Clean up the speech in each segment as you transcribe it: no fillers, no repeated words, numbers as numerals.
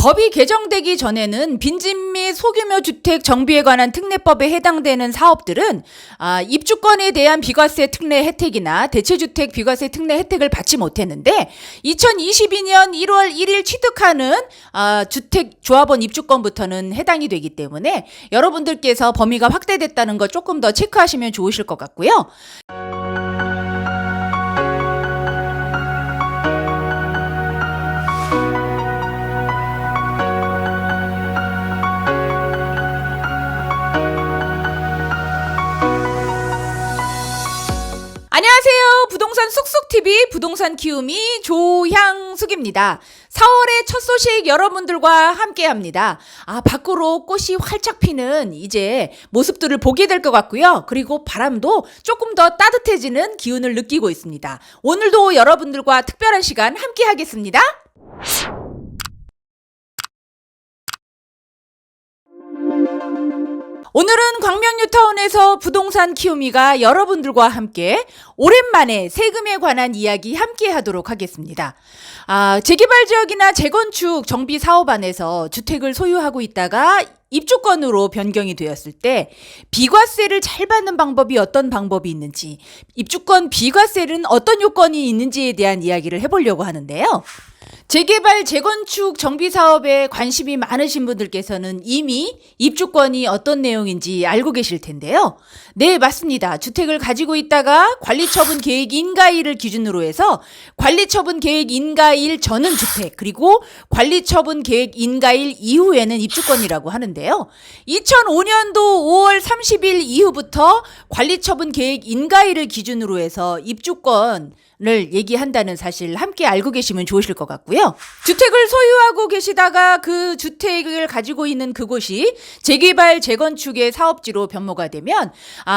법이 개정되기 전에는 빈집 및 소규모 주택 정비에 관한 특례법에 해당되는 사업들은 입주권에 대한 비과세 특례 혜택이나 대체주택 비과세 특례 혜택을 받지 못했는데 2022년 1월 1일 취득하는 주택조합원 입주권부터는 해당이 되기 때문에 여러분들께서 범위가 확대됐다는 거 조금 더 체크하시면 좋으실 것 같고요. 안녕하세요. 부동산 쑥쑥TV 부동산 키우미 조향숙입니다. 4월의 첫 소식 여러분들과 함께합니다. 밖으로 꽃이 활짝 피는 이제 모습들을 보게 될 것 같고요. 그리고 바람도 조금 더 따뜻해지는 기운을 느끼고 있습니다. 오늘도 여러분들과 특별한 시간 함께 하겠습니다. 오늘은 광명뉴타운에서 부동산 키우미가 여러분들과 함께 오랜만에 세금에 관한 이야기 함께 하도록 하겠습니다. 재개발 지역이나 재건축 정비 사업 안에서 주택을 소유하고 있다가 입주권으로 변경이 되었을 때 비과세를 잘 받는 방법이 어떤 방법이 있는지, 입주권 비과세는 어떤 요건이 있는지에 대한 이야기를 해보려고 하는데요. 재개발, 재건축, 정비 사업에 관심이 많으신 분들께서는 이미 입주권이 어떤 내용인지 알고 계실 텐데요. 네, 맞습니다. 주택을 가지고 있다가 관리처분 계획 인가일을 기준으로 해서 관리처분 계획 인가일 전은 주택, 그리고 관리처분 계획 인가일 이후에는 입주권이라고 하는데요. 2005년도 5월 30일 이후부터 관리처분 계획 인가일을 기준으로 해서 입주권 를 얘기한다는 사실 함께 알고 계시면 좋으실 것 같고요. 주택을 소유하고 계시다가 그 주택을 가지고 있는 그곳이 재개발, 재건축의 사업지로 변모가 되면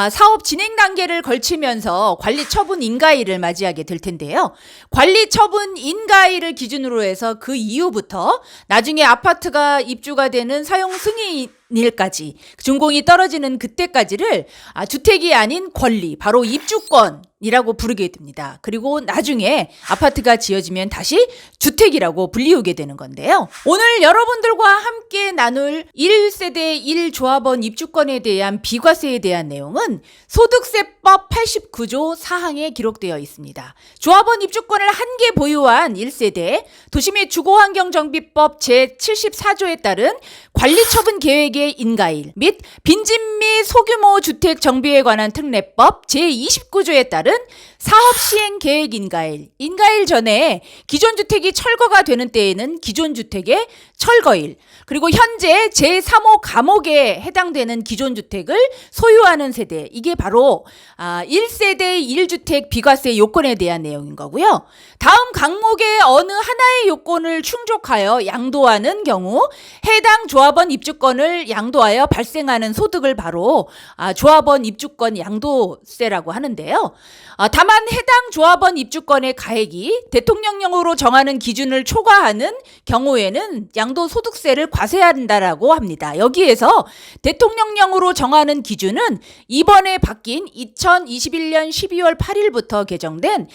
사업 진행 단계를 걸치면서 관리처분 인가일을 맞이하게 될 텐데요. 관리처분 인가일을 기준으로 해서 그 이후부터 나중에 아파트가 입주가 되는 사용 승인일까지 준공이 떨어지는 그때까지를 주택이 아닌 권리, 바로 입주권이라고 부르게 됩니다. 그리고 나중에 아파트가 지어지면 다시 주택이라고 불리우게 되는 건데요. 오늘 여러분들과 함께 나눌 1세대 1조합원 입주권에 대한 비과세에 대한 내용은 소득세법 89조 4항에 기록되어 있습니다. 조합원 입주권을 한 개 보유한 1세대 도시및 주거환경정비법 제74조에 따른 관리처분 계획의 인가일 및 빈집 및 소규모 주택 정비에 관한 특례법 제29조에 따른 사업시행 계획 인가일, 인가일 전에 기존 주택이 철거가 되는 때에는 기존 주택의 철거일, 그리고 현재 제3호 감옥에 해당되는 기존 주택을 소유하는 세대, 이게 바로 1세대 1주택 비과세 요건에 대한 내용인 거고요. 다음 항목의 어느 하나의 요건을 충족하여 양도하는 경우 해당 조합원 입주권을 양도하여 발생하는 소득을 바로 조합원 입주권 양도세라고 하는데요. 다만 해당 조합원 입주권의 가액이 대통령령으로 정하는 기준을 초과하는 경우에는 양도소득세를 과세한다라고 합니다. 여기에서 대통령령으로 정하는 기준은 이번에 바뀐 2021년 12월 8일부터 개정된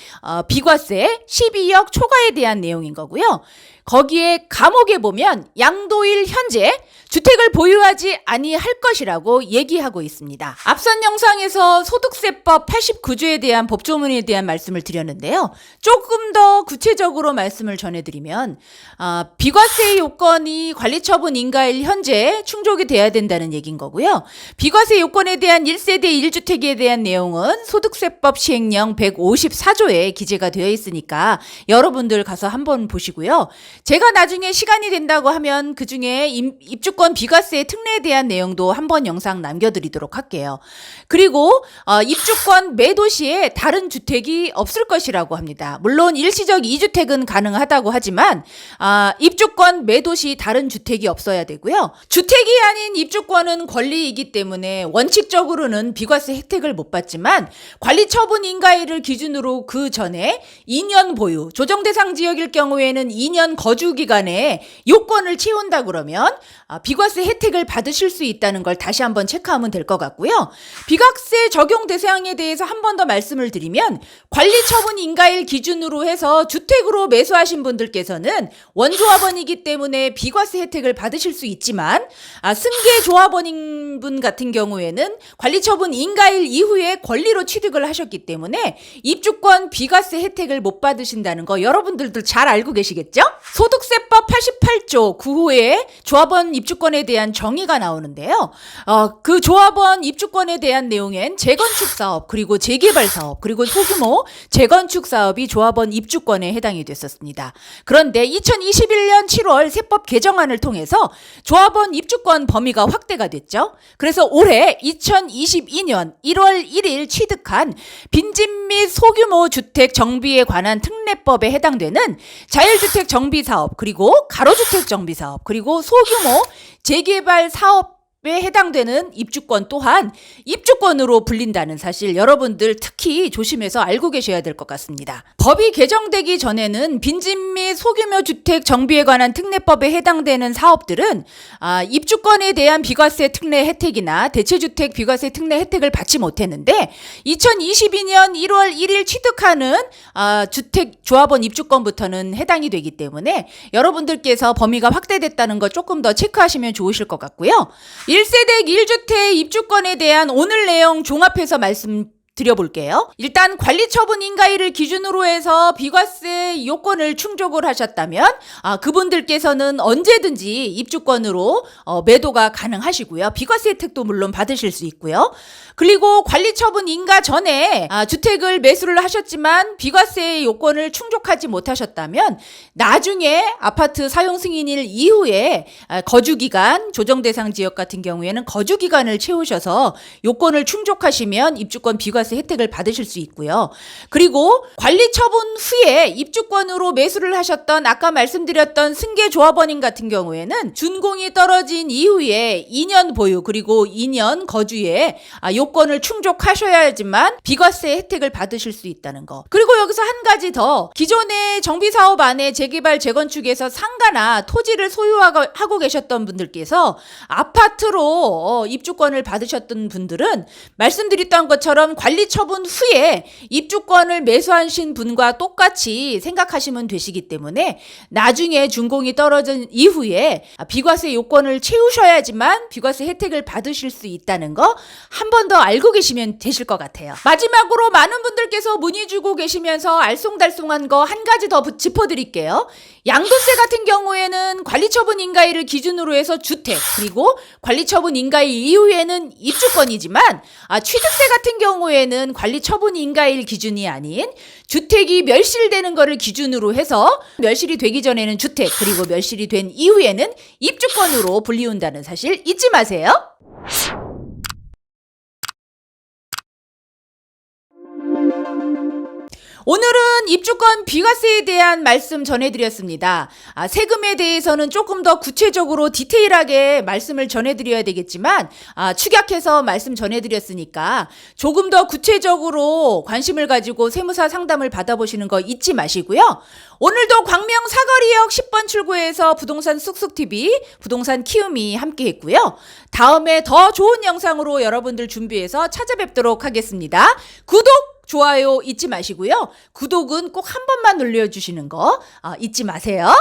비과세 12억 초과에 대한 내용인 거고요. 거기에 감옥에 보면 양도일 현재 주택을 보유하지 아니할 것이라고 얘기하고 있습니다. 앞선 영상에서 소득세법 89조에 대한 법조문에 대한 말씀을 드렸는데요. 조금 더 구체적으로 말씀을 전해드리면 비과세 요건이 관리처분 인가일 현재 충족이 돼야 된다는 얘기인 거고요. 비과세 요건에 대한 1세대 1주택에 대한 내용은 소득세법 시행령 154조에 기재가 되어 있으니까 여러분들 가서 한번 보시고요. 제가 나중에 시간이 된다고 하면 그중에 입주권 비과세 특례에 대한 내용도 한번 영상 남겨드리도록 할게요. 그리고 입주권 매도 시에 다른 주택이 없을 것이라고 합니다. 물론 일시적 2주택은 가능하다고 하지만 입주권 매도 시 다른 주택이 없어야 되고요. 주택이 아닌 입주권은 권리이기 때문에 원칙적으로는 비과세 혜택을 못 받지만 관리처분 인가일을 기준으로 그 전에 2년 보유, 조정대상 지역일 경우에는 2년 거주 기간에 요건을 채운다 그러면 비과세 혜택을 받으실 수 있다는 걸 다시 한번 체크하면 될 것 같고요. 비과세 적용 대상에 대해서 한 번 더 말씀을 드리면 관리처분 인가일 기준으로 해서 주택으로 매수하신 분들께서는 원조합원이기 때문에 비과세 혜택을 받으실 수 있지만 승계 조합원인 분 같은 경우에는 관리처분 인가일 이후에 권리로 취득을 하셨기 때문에 입주권 비과세 혜택을 못 받으신다는 거 여러분들도 잘 알고 계시겠죠? 소득세법 88조 9호에 조합원 입주권에 대한 정의가 나오는데요. 그 조합원 입주권에 대한 내용엔 재건축 사업, 그리고 재개발 사업, 그리고 소규모 재건축 사업이 조합원 입주권에 해당이 됐었습니다. 그런데 2021년 7월 세법 개정안을 통해서 조합원 입주권 범위가 확대가 됐죠. 그래서 올해 2022년 1월 1일 취득한 빈집 및 소규모 주택 정비에 관한 특례법에 해당되는 자율주택 정비사업, 그리고 가로주택 정비사업, 그리고 소규모 재개발 사업에 해당되는 입주권 또한 입주권으로 불린다는 사실 여러분들 특히 조심해서 알고 계셔야 될 것 같습니다. 법이 개정되기 전에는 빈집 및 소규모 주택 정비에 관한 특례법에 해당되는 사업들은 입주권에 대한 비과세 특례 혜택이나 대체주택 비과세 특례 혜택을 받지 못했는데 2022년 1월 1일 취득하는 주택 조합원 입주권부터는 해당이 되기 때문에 여러분들께서 범위가 확대됐다는 거 조금 더 체크하시면 좋으실 것 같고요. 1세대 1주택 입주권에 대한 오늘 내용 종합해서 드려볼게요. 일단 관리처분 인가일을 기준으로 해서 비과세 요건을 충족을 하셨다면 그분들께서는 언제든지 입주권으로 매도가 가능하시고요. 비과세 혜택도 물론 받으실 수 있고요. 그리고 관리처분 인가 전에 주택을 매수를 하셨지만 비과세 요건을 충족하지 못하셨다면 나중에 아파트 사용 승인일 이후에 거주기간, 조정대상 지역 같은 경우에는 거주기간을 채우셔서 요건을 충족하시면 입주권 비과세 혜택을 받으실 수 있고요. 그리고 관리처분 후에 입주권으로 매수를 하셨던 아까 말씀드렸던 승계조합원인 같은 경우에는 준공이 떨어진 이후에 2년 보유 그리고 2년 거주에 요건을 충족하셔야지만 비과세 혜택을 받으실 수 있다는 거. 그리고 여기서 한 가지 더, 기존의 정비사업 안에 재개발 재건축에서 상가나 토지를 소유하고 계셨던 분들께서 아파트로 입주권을 받으셨던 분들은 말씀드렸던 것처럼 관리처분 후에 입주권을 매수하신 분과 똑같이 생각하시면 되시기 때문에 나중에 준공이 떨어진 이후에 비과세 요건을 채우셔야지만 비과세 혜택을 받으실 수 있다는 거 한 번 더 알고 계시면 되실 것 같아요. 마지막으로 많은 분들께서 문의 주고 계시면서 알쏭달쏭한 거 한 가지 더 짚어드릴게요. 양도세 같은 경우에는 관리처분 인가일을 기준으로 해서 주택, 그리고 관리처분 인가일 이후에는 입주권이지만 취득세 같은 경우에는 관리처분 인가일 기준이 아닌 주택이 멸실되는 거를 기준으로 해서 멸실이 되기 전에는 주택, 그리고 멸실이 된 이후에는 입주권으로 불리운다는 사실 잊지 마세요. 오늘은 입주권 비과세에 대한 말씀 전해드렸습니다. 세금에 대해서는 조금 더 구체적으로 디테일하게 말씀을 전해드려야 되겠지만 축약해서 말씀 전해드렸으니까 조금 더 구체적으로 관심을 가지고 세무사 상담을 받아보시는 거 잊지 마시고요. 오늘도 광명 사거리역 10번 출구에서 부동산 쑥쑥TV, 부동산 키움이 함께했고요. 다음에 더 좋은 영상으로 여러분들 준비해서 찾아뵙도록 하겠습니다. 구독! 좋아요 잊지 마시고요. 구독은 꼭 한 번만 눌러주시는 거 잊지 마세요.